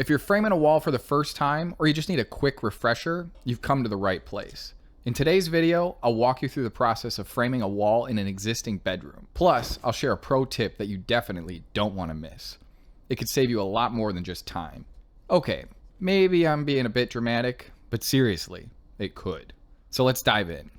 If you're framing a wall for the first time, or you just need a quick refresher, you've come to the right place. In today's video, I'll walk you through the process of framing a wall in an existing bedroom. Plus, I'll share a pro tip that you definitely don't want to miss. It could save you a lot more than just time. Okay, maybe I'm being a bit dramatic, but seriously, it could. So let's dive in.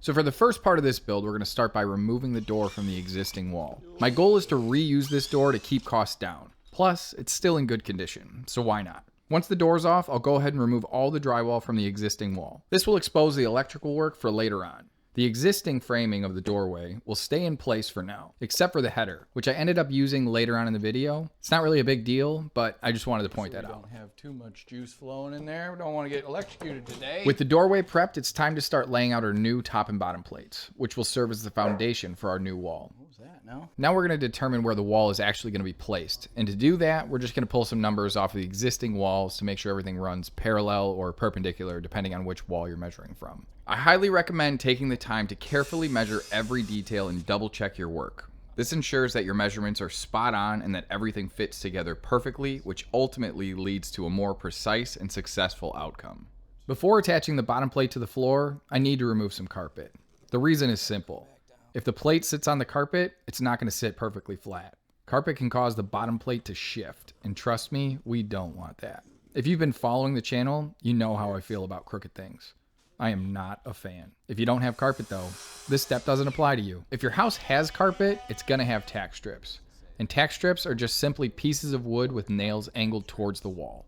So for the first part of this build, we're going to start by removing the door from the existing wall. My goal is to reuse this door to keep costs down. Plus, it's still in good condition, so why not? Once the door's off, I'll go ahead and remove all the drywall from the existing wall. This will expose the electrical work for later on. The existing framing of the doorway will stay in place for now, except for the header, which I ended up using later on in the video. It's not really a big deal, but I just wanted to point that out. Don't have too much juice flowing in there. We don't want to get electrocuted today. With the doorway prepped, it's time to start laying out our new top and bottom plates, which will serve as the foundation for our new wall. What was that now? Now we're going to determine where the wall is actually going to be placed. And to do that, we're just going to pull some numbers off of the existing walls to make sure everything runs parallel or perpendicular, depending on which wall you're measuring from. I highly recommend taking the time to carefully measure every detail and double check your work. This ensures that your measurements are spot on and that everything fits together perfectly, which ultimately leads to a more precise and successful outcome. Before attaching the bottom plate to the floor, I need to remove some carpet. The reason is simple. If the plate sits on the carpet, it's not going to sit perfectly flat. Carpet can cause the bottom plate to shift, and trust me, we don't want that. If you've been following the channel, you know how I feel about crooked things. I am not a fan. If you don't have carpet though, this step doesn't apply to you. If your house has carpet, it's gonna have tack strips. And tack strips are just simply pieces of wood with nails angled towards the wall.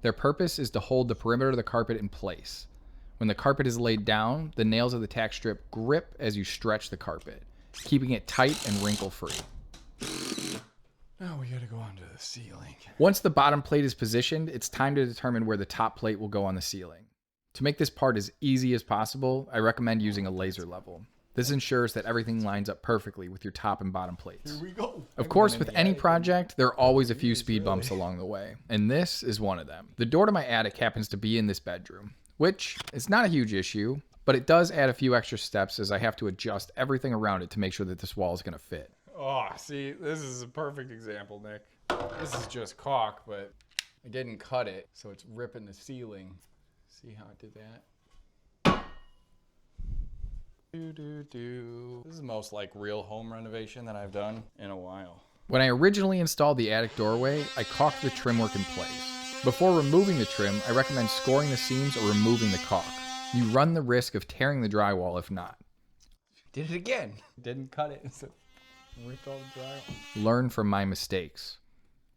Their purpose is to hold the perimeter of the carpet in place. When the carpet is laid down, the nails of the tack strip grip as you stretch the carpet, keeping it tight and wrinkle-free. Now we gotta go onto the ceiling. Once the bottom plate is positioned, it's time to determine where the top plate will go on the ceiling. To make this part as easy as possible, I recommend using a laser level. This ensures that everything lines up perfectly with your top and bottom plates. Here we go. Of course, with any project, there are always a few speed bumps along the way, and this is one of them. The door to my attic happens to be in this bedroom, which is not a huge issue, but it does add a few extra steps as I have to adjust everything around it to make sure that this wall is going to fit. Oh, see, this is a perfect example, Nick. This is just caulk, but I didn't cut it, so it's ripping the ceiling. See how I did that? This is the most like real home renovation that I've done in a while. When I originally installed the attic doorway, I caulked the trim work in place. Before removing the trim, I recommend scoring the seams or removing the caulk. You run the risk of tearing the drywall if not. Did it again. Didn't cut it, so ripped all the drywall. Learn from my mistakes.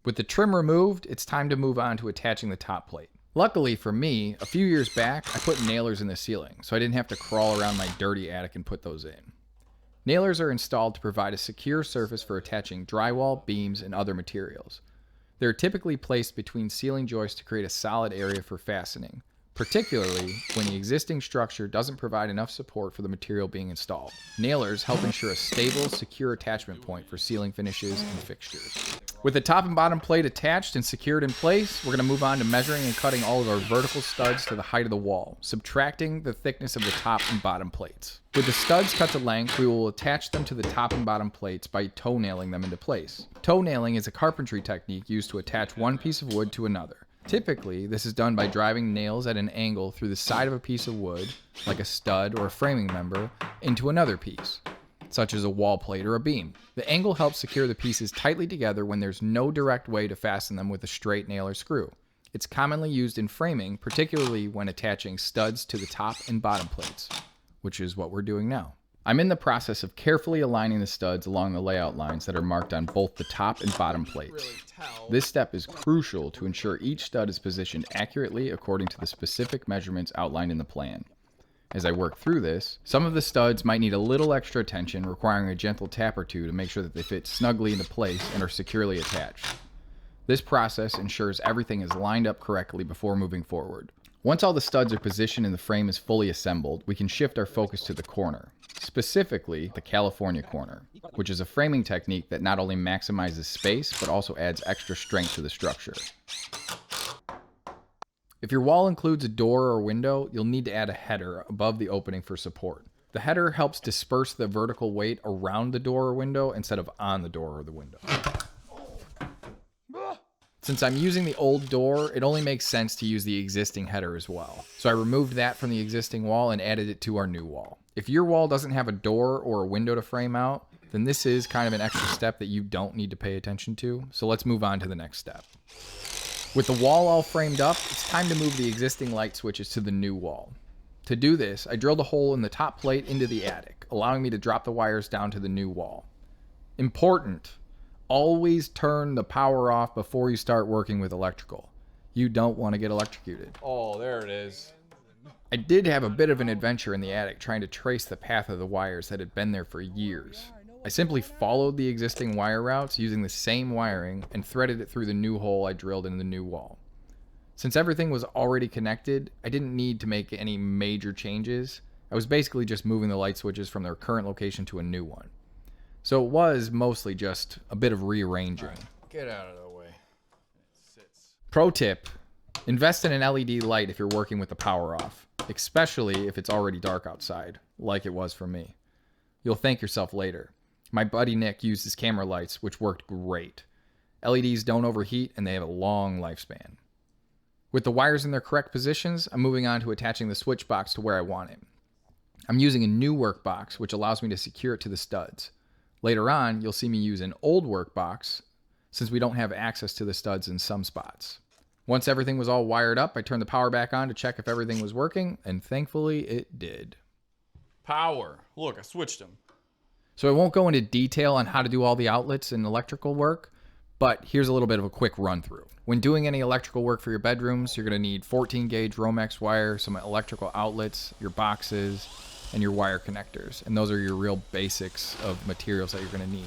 With the trim removed, it's time to move on to attaching the top plate. Luckily for me, a few years back, I put nailers in the ceiling, so I didn't have to crawl around my dirty attic and put those in. Nailers are installed to provide a secure surface for attaching drywall, beams, and other materials. They're typically placed between ceiling joists to create a solid area for fastening, particularly when the existing structure doesn't provide enough support for the material being installed. Nailers help ensure a stable, secure attachment point for ceiling finishes and fixtures. With the top and bottom plate attached and secured in place, we're going to move on to measuring and cutting all of our vertical studs to the height of the wall, subtracting the thickness of the top and bottom plates. With the studs cut to length, we will attach them to the top and bottom plates by toe nailing them into place. Toe nailing is a carpentry technique used to attach one piece of wood to another. Typically, this is done by driving nails at an angle through the side of a piece of wood, like a stud or a framing member, into another piece, such as a wall plate or a beam. The angle helps secure the pieces tightly together when there's no direct way to fasten them with a straight nail or screw. It's commonly used in framing, particularly when attaching studs to the top and bottom plates, which is what we're doing now. I'm in the process of carefully aligning the studs along the layout lines that are marked on both the top and bottom plates. This step is crucial to ensure each stud is positioned accurately according to the specific measurements outlined in the plan. As I work through this, some of the studs might need a little extra attention, requiring a gentle tap or two to make sure that they fit snugly into place and are securely attached. This process ensures everything is lined up correctly before moving forward. Once all the studs are positioned and the frame is fully assembled, we can shift our focus to the corner, specifically the California corner, which is a framing technique that not only maximizes space, but also adds extra strength to the structure. If your wall includes a door or window, you'll need to add a header above the opening for support. The header helps disperse the vertical weight around the door or window instead of on the door or the window. Since I'm using the old door, it only makes sense to use the existing header as well. So I removed that from the existing wall and added it to our new wall. If your wall doesn't have a door or a window to frame out, then this is kind of an extra step that you don't need to pay attention to. So let's move on to the next step. With the wall all framed up, it's time to move the existing light switches to the new wall. To do this, I drilled a hole in the top plate into the attic, allowing me to drop the wires down to the new wall. Important. Always turn the power off before you start working with electrical. You don't want to get electrocuted. Oh, there it is. I did have a bit of an adventure in the attic trying to trace the path of the wires that had been there for years. I simply followed the existing wire routes using the same wiring and threaded it through the new hole I drilled in the new wall. Since everything was already connected, I didn't need to make any major changes. I was basically just moving the light switches from their current location to a new one. So it was mostly just a bit of rearranging. Right, get out of the way. It sits. Pro tip, invest in an LED light if you're working with the power off, especially if it's already dark outside, like it was for me. You'll thank yourself later. My buddy Nick used his camera lights, which worked great. LEDs don't overheat and they have a long lifespan. With the wires in their correct positions, I'm moving on to attaching the switch box to where I want it. I'm using a new work box, which allows me to secure it to the studs. Later on, you'll see me use an old work box since we don't have access to the studs in some spots. Once everything was all wired up, I turned the power back on to check if everything was working, and thankfully it did. Power. Look, I switched them. So I won't go into detail on how to do all the outlets and electrical work, but here's a little bit of a quick run through. When doing any electrical work for your bedrooms, you're going to need 14 gauge Romex wire, some electrical outlets, your boxes, and your wire connectors. And those are your real basics of materials that you're going to need.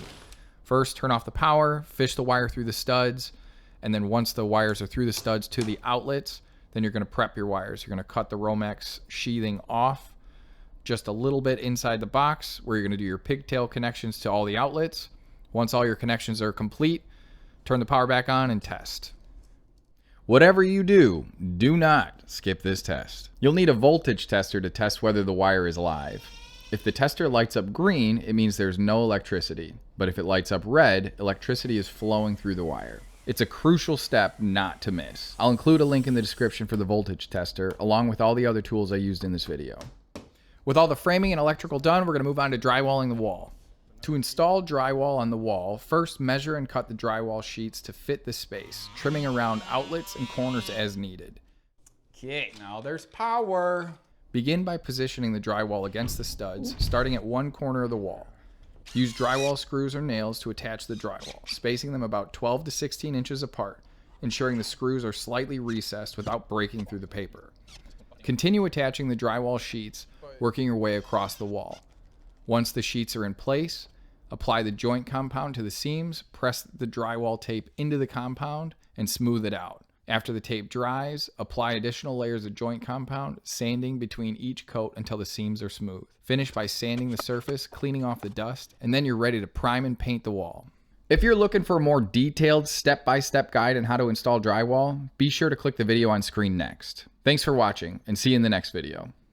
First, turn off the power, fish the wire through the studs, and then once the wires are through the studs to the outlets, then you're going to prep your wires. You're going to cut the Romex sheathing off just a little bit inside the box where you're going to do your pigtail connections to all the outlets. Once all your connections are complete, turn the power back on and test. Whatever you do, do not skip this test. You'll need a voltage tester to test whether the wire is live. If the tester lights up green, it means there's no electricity. But if it lights up red, electricity is flowing through the wire. It's a crucial step not to miss. I'll include a link in the description for the voltage tester, along with all the other tools I used in this video. With all the framing and electrical done, we're going to move on to drywalling the wall. To install drywall on the wall, first measure and cut the drywall sheets to fit the space, trimming around outlets and corners as needed. Okay, now there's power. Begin by positioning the drywall against the studs, starting at one corner of the wall. Use drywall screws or nails to attach the drywall, spacing them about 12 to 16 inches apart, ensuring the screws are slightly recessed without breaking through the paper. Continue attaching the drywall sheets, working your way across the wall. Once the sheets are in place, apply the joint compound to the seams, press the drywall tape into the compound, and smooth it out. After the tape dries, apply additional layers of joint compound, sanding between each coat until the seams are smooth. Finish by sanding the surface, cleaning off the dust, and then you're ready to prime and paint the wall. If you're looking for a more detailed step-by-step guide on how to install drywall, be sure to click the video on screen next. Thanks for watching, and see you in the next video.